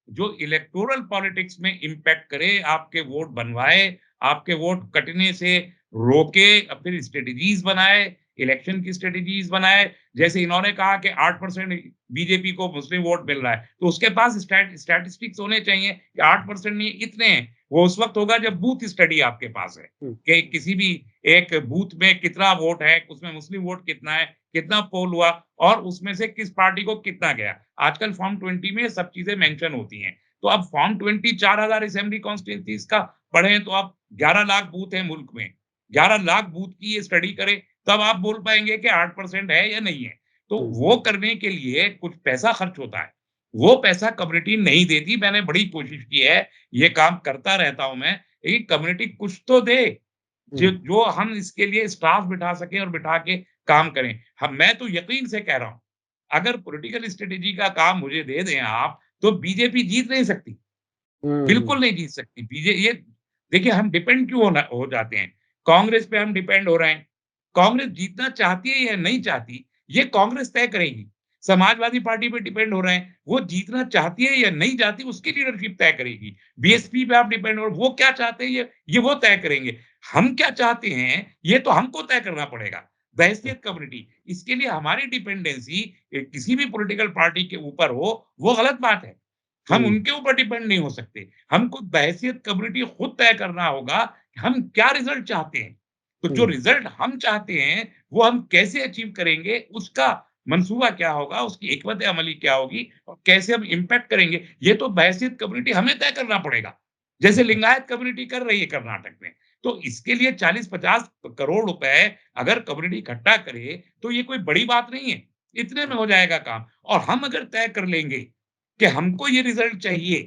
जो इलेक्टोरल पॉलिटिक्स में इम्पैक्ट करे, आपके वोट बनवाए, आपके वोट कटने से रोके, फिर स्ट्रेटजीज़ बनाए, इलेक्शन की स्ट्रेटजीज़ बनाए। जैसे इन्होंने कहा कि 8% बीजेपी को मुस्लिम वोट मिल रहा है, तो उसके पास स्टैटिस्टिक्स होने चाहिए कि 8% नहीं इतने हैं। वो उस वक़्त होगा जब बूथ स्टडी आपके पास है, हुँ, कि किसी भी एक बूथ में कितना वोट है, उसमें मुस्लिम वोट कितना है, कितना पोल हुआ और उसमें से किस पार्टी को कितना गया। आजकल फॉर्म 20 में ये सब चीज़ें मेंशन होती हैं। तो अब फॉर्म 20 4000 असेंबली कॉन्स्टिट्यूएंसीज़ का पढ़ें तो आप 11 लाख बूथ हैं मुल्क में। 11 लाख बूथ की ये स्टडी करें, तब आप बोल पाएँगे कि 8% है या नहीं है। तो हुँ, वो करने के लिए कुछ पैसा खर्च होता है। वो पैसा कम्युनिटी नहीं देती। मैंने बड़ी कोशिश की है, ये काम करता रहता हूँ मैं, लेकिन कम्युनिटी कुछ तो दे, जो हुँ, जो हम इसके लिए स्टाफ बिठा सकें और बिठा के काम करें। हम मैं तो यकीन से कह रहा हूँ, अगर पॉलिटिकल स्ट्रेटजी का काम मुझे दे दें आप, तो बीजेपी जीत नहीं सकती। हुँ, बिल्कुल नहीं जीत सकती। ये देखिए हम डिपेंड क्यों हो जाते हैं? कांग्रेस पे हम डिपेंड हो रहे हैं। कांग्रेस जीतना चाहती है या नहीं चाहती, ये कांग्रेस तय करेगी। समाजवादी पार्टी पे डिपेंड हो रहे हैं, वो जीतना चाहती है या नहीं चाहती उसकी लीडरशिप तय करेगी। बीएसपी पे आप डिपेंड हो वो क्या चाहते हैं ये वो तय करेंगे। हम क्या चाहते हैं, ये तो हमको तय करना पड़ेगा, बहैसियत कम्युनिटी। इसके लिए हमारी डिपेंडेंसी किसी भी पॉलिटिकल पार्टी के ऊपर हो, वो गलत बात है। हम हुँ, उनके ऊपर डिपेंड नहीं हो सकते। हमको बहैसियत कम्युनिटी खुद तय करना होगा कि हम क्या रिज़ल्ट चाहते हैं। तो जो हुँ, रिज़ल्ट हम चाहते हैं, वो हम कैसे अचीव करेंगे, उसका मंसूबा क्या होगा, उसकी हिकमत अमली क्या होगी और कैसे हम इम्पैक्ट करेंगे, ये तो बहैसियत कम्युनिटी हमें तय करना पड़ेगा। जैसे लिंगायत कम्युनिटी कर रही है कर्नाटक में। तो इसके लिए 40-50 करोड़ रुपए अगर कम्युनिटी इकट्ठा करे, तो ये कोई बड़ी बात नहीं है। इतने में हो जाएगा काम और हम अगर तय कर लेंगे कि हमको ये रिज़ल्ट चाहिए,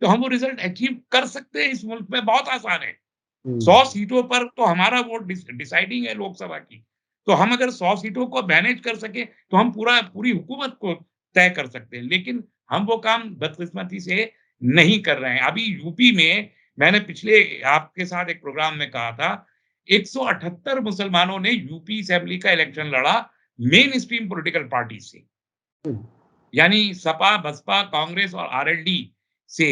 तो हम वो रिज़ल्ट अचीव कर सकते हैं इस मुल्क में बहुत आसान है। 100 हुँ, सीटों पर तो हमारा वोट डिसाइडिंग है लोकसभा की। तो हम अगर 100 सीटों को मैनेज कर सकें, तो हम पूरी हुकूमत को तय कर सकते हैं। लेकिन हम वो काम बदकिस्मती से नहीं कर रहे हैं। अभी यूपी में मैंने पिछले आपके साथ एक प्रोग्राम में कहा था, 178 मुसलमानों ने यूपी असेंबली का इलेक्शन लड़ा मेन स्ट्रीम पॉलिटिकल पार्टी से। हुँ, यानी सपा, बसपा, कांग्रेस और आरएलडी से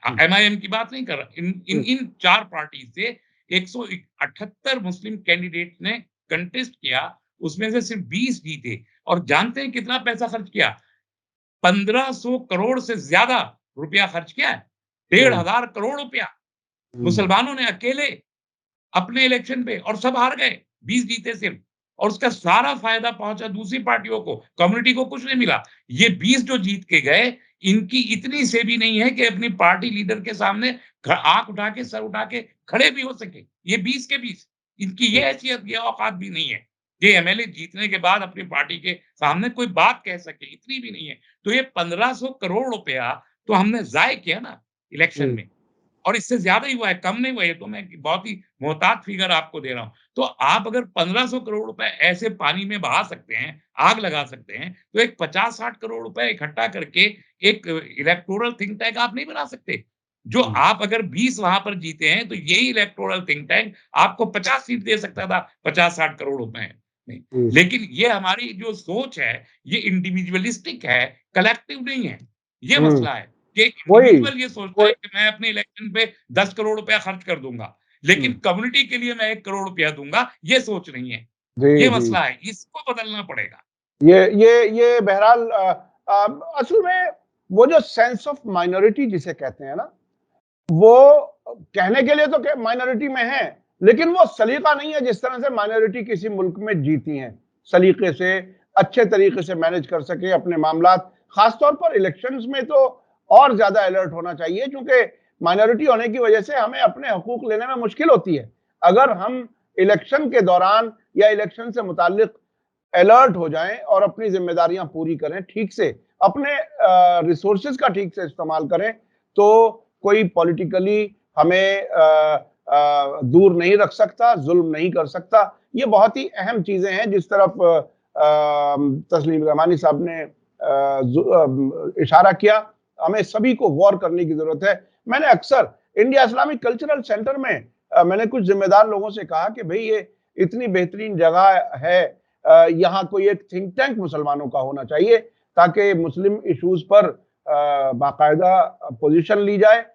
हुँ, एमआईएम की बात नहीं कर रहा। इन इन हुँ, इन 4 पार्टी से 178 मुस्लिम कैंडिडेट ने कंटेस्ट किया, उसमें से सिर्फ 20 जीते और जानते हैं कितना पैसा खर्च किया? 1500 करोड़ से ज़्यादा रुपया खर्च किया है। डेढ़ हुँ, हज़ार करोड़ रुपया हुँ, मुसलमानों ने अकेले अपने इलेक्शन पे और सब हार गए। 20 जीते सिर्फ, और उसका सारा फायदा पहुंचा दूसरी पार्टियों को, कम्युनिटी को कुछ नहीं मिला। ये 20 जो जीत के गए, इनकी इतनी से भी नहीं है कि अपनी पार्टी लीडर के सामने आंख उठा के, सर उठा के खड़े भी हो सके। ये 20 के 20, इनकी ये हैसियत, ये औकात भी नहीं है। ये एमएलए जीतने के बाद अपनी पार्टी के सामने कोई बात कह सके, इतनी भी नहीं है। तो ये 1500 करोड़ रुपया तो हमने ज़ाय किया ना इलेक्शन जी, में। और इससे ज़्यादा ही हुआ है, कम नहीं हुआ। ये तो मैं बहुत ही मोहतात फिगर आपको दे रहा हूँ। तो आप अगर 1500 करोड़ रुपए ऐसे पानी में बहा सकते हैं, आग लगा सकते हैं, तो एक 50-60 करोड़ रुपए इकट्ठा करके एक इलेक्टोरल थिंक टैंक आप नहीं बना सकते? जो हुँ, आप अगर 20 वहाँ पर जीते हैं, तो यही इलेक्टोरल थिंक टैंक आपको 50 सीट दे सकता था, 50-60 करोड़ रुपए में। जी, लेकिन ये हमारी जो सोच है, ये इंडिविजुअलिस्टिक है, कलेक्टिव नहीं है। ये हुँ, मसला है। कि एक वही, इंडिविजुअल ये सोचता है वही कि मैं अपने इलेक्शन पे 10 करोड़ रुपया खर्च कर दूँगा, लेकिन हुँ, कम्युनिटी के लिए मैं 1 करोड़ रुपया दूँगा, ये सोच नहीं है। जी, ये जी। मसला है, इसको बदलना पड़ेगा। ये बहरहाल असल में वो जो सेंस ऑफ माइनॉरिटी जिसे कहते हैं ना, वो कहने के लिए तो क माइनॉरिटी में है, लेकिन वो सलीका नहीं है जिस तरह से माइनॉरिटी किसी मुल्क में जीती हैं। सलीके से, अच्छे तरीके से मैनेज कर सके अपने मामलात, खास तौर पर इलेक्शंस में तो और ज़्यादा अलर्ट होना चाहिए क्योंकि माइनॉरिटी होने की वजह से हमें अपने हकूक लेने में मुश्किल होती है। अगर हम इलेक्शन के दौरान या इलेक्शन से मुताल्लिक अलर्ट हो जाएं और अपनी जिम्मेदारियां पूरी करें ठीक से, अपने रिसोर्सेज का ठीक से इस्तेमाल करें, तो कोई पॉलिटिकली हमें दूर नहीं रख सकता, जुल्म नहीं कर सकता। ये बहुत ही अहम चीजें हैं जिस तरफ तस्लीम रहमानी साहब ने इशारा किया। हमें सभी को गौर करने की जरूरत है। मैंने अक्सर इंडिया इस्लामिक कल्चरल सेंटर में मैंने कुछ जिम्मेदार लोगों से कहा कि भाई ये इतनी बेहतरीन जगह है, यहाँ कोई एक थिंक टैंक मुसलमानों का होना चाहिए ताकि मुस्लिम इश्यूज पर बाकायदा पोजीशन ली जाए,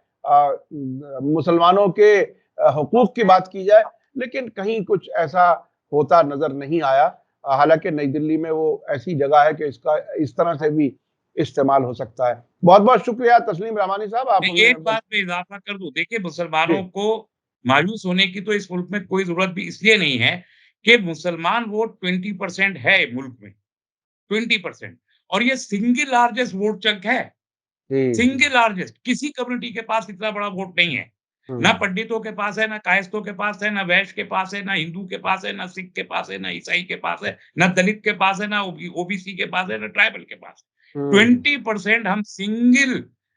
मुसलमानों के हकूक की बात की जाए, लेकिन कहीं कुछ ऐसा होता नजर नहीं आया। हालांकि नई दिल्ली में वो ऐसी जगह है कि इसका इस तरह से भी इस्तेमाल हो सकता है। बहुत बहुत शुक्रिया तस्लीम रहमानी साहब, आप मैं हमें एक बात में इज़ाफ़ा कर दूँ, देखिए जी, मुसलमानों को मायूस होने की तो इस मुल्क में कोई ज़रूरत भी इसलिए नहीं है कि मुसलमान वोट 20% है मुल्क में, 20%, और ये सिंगल लार्जेस्ट वोट चंक है। जी, जी, सिंगल लार्जेस्ट, किसी कम्युनिटी के पास इतना बड़ा वोट नहीं है। ना हम्म, पंडितों के पास है, ना कायस्थों के पास है, ना वैश्य के पास है, ना हिंदू के पास है, ना सिख के पास है, ना ईसाई के पास है, ना दलित के पास है, ना ओबीसी के पास है, ना ट्राइबल के पास। हम्म, 20% हम सिंगल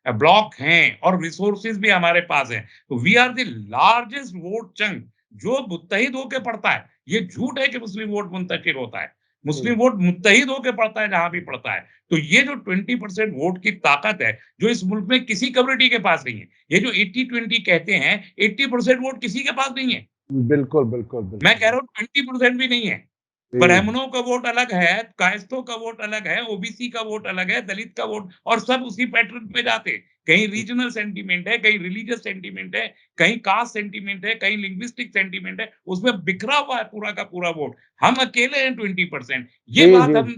ब्लॉक हैं और रिसोर्सेज भी हमारे पास हैं। तो we are the largest vote chunk जो मुत्तहिद होके पड़ता है। ये झूठ है कि मुस्लिम वोट मुंतशिर होता है। मुस्लिम हम्म, वोट मुत्तहिद होके पड़ता है जहाँ भी पड़ता है। तो ये जो 20% वोट की ताकत है, जो इस मुल्क में किसी कम्युनिटी के पास नहीं है। ये जो 80-20 कहते हैं, 80% वोट किसी के पास नहीं है। बिल्कुल, बिल्कुल, मैं कह बिल्कुल, रहा हूँ 20% भी नहीं है। जी, जी, ब्राह्मणों का वोट अलग है, कायस्थों का वोट अलग है, ओबीसी का वोट अलग है, दलित का वोट, और सब उसी पैटर्न पे जाते हैं। कहीं रीजनल सेंटीमेंट है, कहीं रिलीजियस सेंटीमेंट है, कहीं कास्ट सेंटीमेंट है, कहीं लिंग्विस्टिक सेंटीमेंट है, उसमें बिखरा हुआ है पूरा का पूरा वोट। हम अकेले हैं 20%। ये जी, बात जी, हम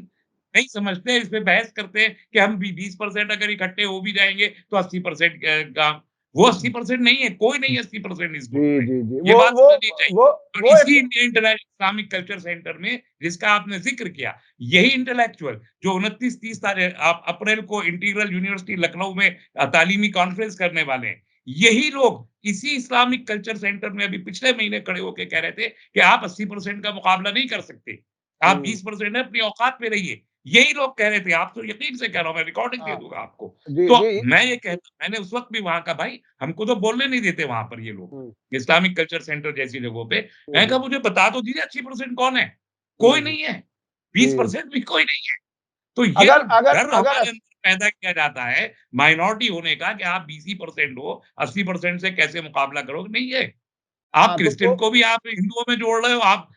नहीं समझते, इस पे बहस करते हैं कि हम भी 20% अगर इकट्ठे हो भी जाएँगे तो 80% का, वो 80% नहीं है, कोई नहीं है 80% इस मुल्क जी, में। जी, जी, ये बात समझनी चाहिए। वो और वो इसी एक इंडिया इस्लामिक कल्चर सेंटर में जिसका आपने ज़िक्र किया, यही इंटेलेक्चुअल जो 29-30 तारीख अप्रैल को इंटीग्रल यूनिवर्सिटी लखनऊ में तालीमी कॉन्फ्रेंस करने वाले हैं। यही लोग इसी इस्लामिक कल्चर सेंटर में अभी पिछले महीने खड़े होके कह रहे थे कि आप 80% का मुकाबला नहीं कर सकते। आप हुँ, 20% है, अपनी औकात पे रहिए। यही लोग कह रहे थे, आप तो यकीन से कह रहा हूँ, मैं रिकॉर्डिंग दे हाँ, दूँगा आपको। जी, तो जी, मैं ये कहता, मैंने उस वक़्त भी वहाँ कहा, भाई हमको तो बोलने नहीं देते वहाँ पर ये लोग, हुँ, इस्लामिक कल्चर सेंटर जैसी जगहों पे। जी, मैंने जी, कहा मुझे बता तो दीजिए 80% कौन है? हुँ, कोई हुँ, नहीं है, जी। 20% भी कोई नहीं है। तो ये अगर जो अगर डर अगर हमारे अस अंदर पैदा किया जाता है माइनॉरिटी होने का कि आप 20% हो, 80% से कैसे मुकाबला करोगे? नहीं है। आप हाँ, क्रिश्चियन को भी आप हिंदुओं में जोड़ रहे हो, आप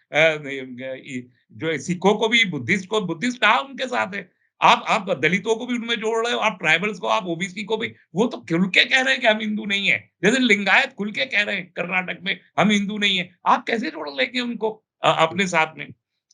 जो सिखों को भी, बुद्धिस्ट को, बुद्धिस्ट कहाँ उनके साथ है। आप दलितों को भी उनमें जोड़ रहे हो, आप ट्राइबल्स को, आप ओबीसी को भी। वो तो खुल के कह रहे हैं कि हम हिंदू नहीं है। जैसे लिंगायत खुल के कह रहे हैं कर्नाटक में हम हिंदू नहीं है। आप कैसे जोड़ लेंगे उनको अपने साथ में?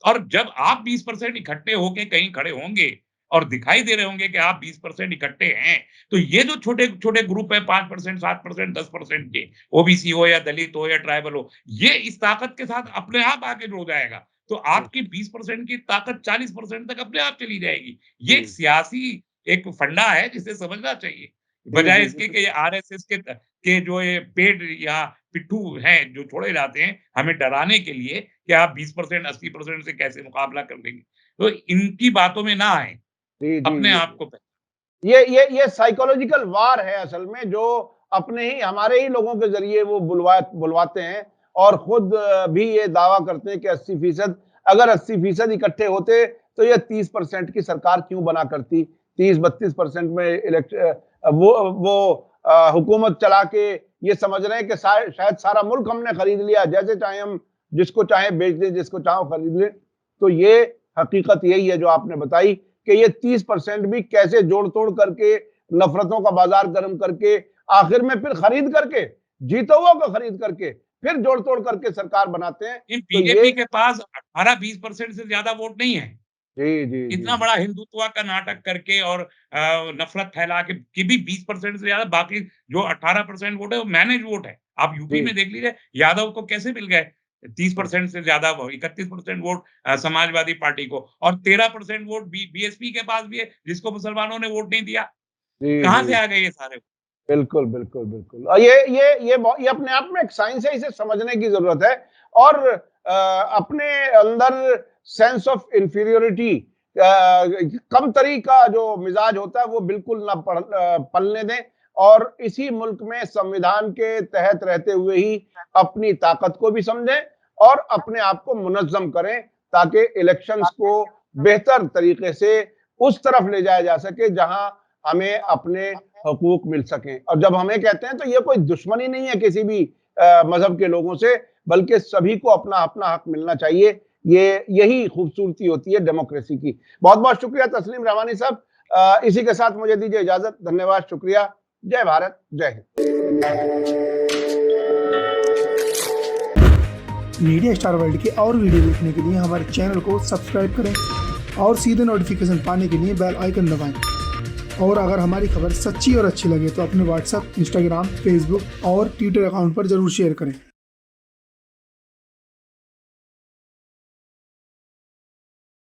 और जब आप 20% इकट्ठे होके कहीं खड़े होंगे और दिखाई दे रहे होंगे कि आप 20% इकट्ठे हैं, तो ये जो छोटे-छोटे ग्रुप है 5%, 7%, 10% के, ओबीसी हो या दलित हो या ट्राइबल हो, ये इस ताकत के साथ अपने आप आगे जुड़ जाएगा। तो आपकी 20% की ताकत 40% तक अपने आप चली जाएगी। ये एक सियासी एक फंडा है जिसे समझना चाहिए। जी, बजाय जी, इसके जी। कि ये आरएसएस के जो ये पेड या पिट्ठू हैं, जो छोड़े जाते हैं, हमें डराने के लिए कि आप 20% 80% से कैसे मुकाबला कर लेंगे। तो इनकी बातों में ना आएँ, जी, जी, अपने जी। आप को ये साइकोलॉजिकल वार है असल में, जो अपने ही हमारे ही लोगों के ज़रिए वो बुलवाते हैं और खुद भी ये दावा करते हैं कि 80% अगर 80% इकट्ठे होते तो ये 30% की सरकार क्यों बना करती? 30-32% में हुकूमत चला के ये समझ रहे हैं कि शायद सारा मुल्क हमने खरीद लिया, जैसे चाहे हम जिसको चाहे बेच दें, जिसको चाहो खरीद लें। तो ये हकीकत यही है जो आपने बताई कि ये 30% भी कैसे जोड़-तोड़ करके, नफ़रतों का बाज़ार गर्म करके, आखिर में फिर खरीद करके, जीते हुओं को खरीद करके, फिर जोड़-तोड़ करके सरकार बनाते हैं। इन तो ये बीजेपी के पास 18-20% से ज़्यादा वोट नहीं है। जी, जी, जी, इतना जी। बड़ा हिंदुत्व का नाटक करके और नफ़रत फैला के कि भी 20% से ज़्यादा बाकी जो 18% वोट है वो मैनेज वोट है। आप यूपी जी, में देख लीजिए यादव को कैसे मिल गए जी, 30% से ज़्यादा वो 31% वोट समाजवादी पार्टी को और 13% वोट बीएसपी के पास भी है जिसको मुसलमानों ने वोट नहीं दिया। जी, कहाँ से जी। आ गए ये सारे? बिल्कुल, बिल्कुल, बिल्कुल। और ये अपने आप में एक साइंस है, इसे समझने की ज़रूरत है और अपने अंदर सेंस ऑफ इंफीरियॉरिटी कमतरी का जो मिज़ाज होता है, वो बिल्कुल ना पलने दें और इसी मुल्क में संविधान के तहत रहते हुए ही अपनी ताकत को भी समझें और अपने आप को मुनज़्ज़म करें, ताकि इलेक्शंस को बेहतर तरीके से उस तरफ ले जाया जा सके, जहाँ हमें अपने हकूक मिल सकें। और जब हमें कहते हैं तो ये कोई दुश्मनी नहीं है किसी भी मज़हब के लोगों से, बल्कि सभी को अपना-अपना हक मिलना चाहिए। ये यही खूबसूरती होती है डेमोक्रेसी की। बहुत-बहुत शुक्रिया तस्लीम रहमानी साहब। इसी के साथ मुझे दीजिए इजाज़त। धन्यवाद, शुक्रिया। जय भारत, जय हिंद। मीडिया स्टार वर्ल्ड के और वीडियो देखने के लिए हमारे चैनल को सब्सक्राइब करें और सीधे नोटिफिकेशन पाने के लिए बेल आइकन दबाएं। और अगर हमारी खबर सच्ची और अच्छी लगे तो अपने व्हाट्सएप, इंस्टाग्राम, फेसबुक और ट्विटर अकाउंट पर जरूर शेयर करें।